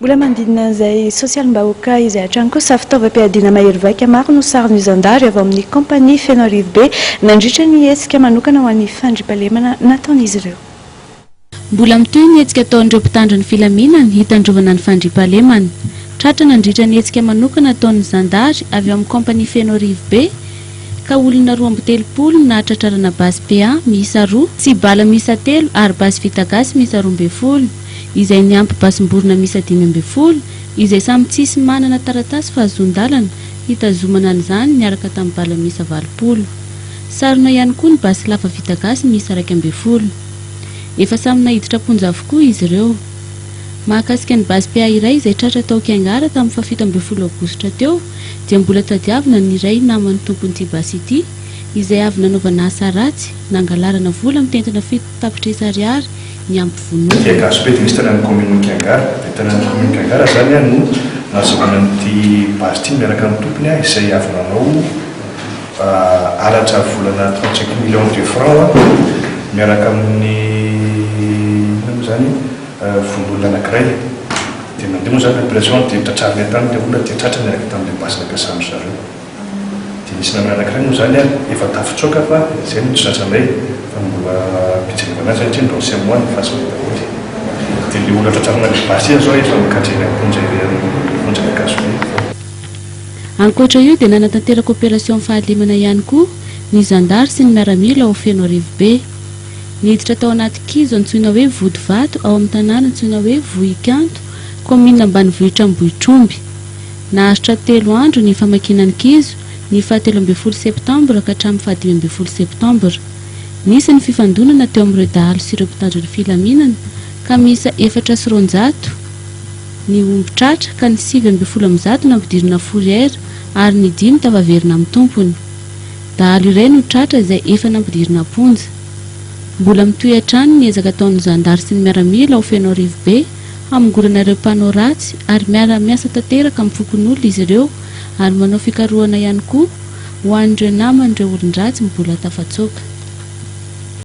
Mbola mandinina izay sosialim-bahoaka izay hatrany kosa fitaovam-piadiana mahery vaika maro no sarin'ny zandary avy amin'ny kompania Feno Arivo be nandritra ny hetsika manokana ho an'ny fandriampahalemana nataon'izy ireo. Mbola mitohy ny hetsika ataon'ireo mpitandro ny filaminana hitandrovana ny fandriampahalemana. Tratra nandritra ny hetsika manokana ataon'ny zandary avy amin'ny kompania Feno Arivo be ka olona 230 na tratrarana basy PA miisa 2 sy bala miisa 3 ary basy vita gasy miisa 12 izay ny ampy basim-borona miisa 15 izay samy tsisy manana taratasy fahazon-dalana hitazomana an'izany niaraka tamin'ny bala miisa 20. Sarona ihany koa ny basy lava vita gasy miisa 12. Efa samy nahiditra ponja avokoa izy ireo. Mahakasika ny basy PA iray izay tratra tao Kiangara tamin'ny 17 Aogositra teo dia mbola tadiavina ny iray naman'ny tompon'ity basy ity izay avy nanaovana asa ratsy nangalarana vola mitentina 7 tapitrisa ariary ny ampy vonoana. Dia gasobe dia misy tanàn'ny commune Kiangara. Dia tanàn'ny commune Kiangara zany no nazavana an'ity basy ity miaraka amin'ny tompony izay avy nanao halatra volana 35 millions de francs miaraka amin'ny zany fondolona anankiray. Dia mandeha moa zany opération dia tratrarina tany dia olona dia tratra miaraka tamin'ilay basy nampiasany zareo. Dia nisy namana anankiray moa zany efa tafitsoaka fa izay no tratranay fa mbola pijerevana azy satria ndao sy amoany fasony daholo. Dia ilay olona tratrarina ilay basy zao efa mikatrena ponja gasobe. Ankoatra io dia nanatanteraka opération fahalemana ihany koa ny zandary sy ny miaramila ao Feno Arivo be. Niditra tao anaty kizo antsoina hoe Vodivato ao amin'ny tanàna antsoina hoe Vohikanto, commune ambanivohitra Ambohitromby. Naharitra 3 andro ny famakinan'ny kizo ny 17 septambra ka hatramin'ny 15 septambra. Nisy ny fifandonana teo amin'ireo dahalo sy ireo mpitandro ny filaminana ka miisa 400 ny omby tratra ka ny 9 nampidirina fourrière ary ny 5 tavaverina amin'ny tompony. Dahalo iray no tratra izay efa nampidirina ponja. Mbola mitohy hatrany ny ezaka ataon'ny zandary sy ny miaramila ao Feno Arivo be hamongorana ireo mpanao ratsy ary miara-miasa tanteraka amin'ny fokon'olona izy ireo ary manao fikarohana ihany koa ho an'ireo naman'ireo olon-dratsy mbola tafatsoaka.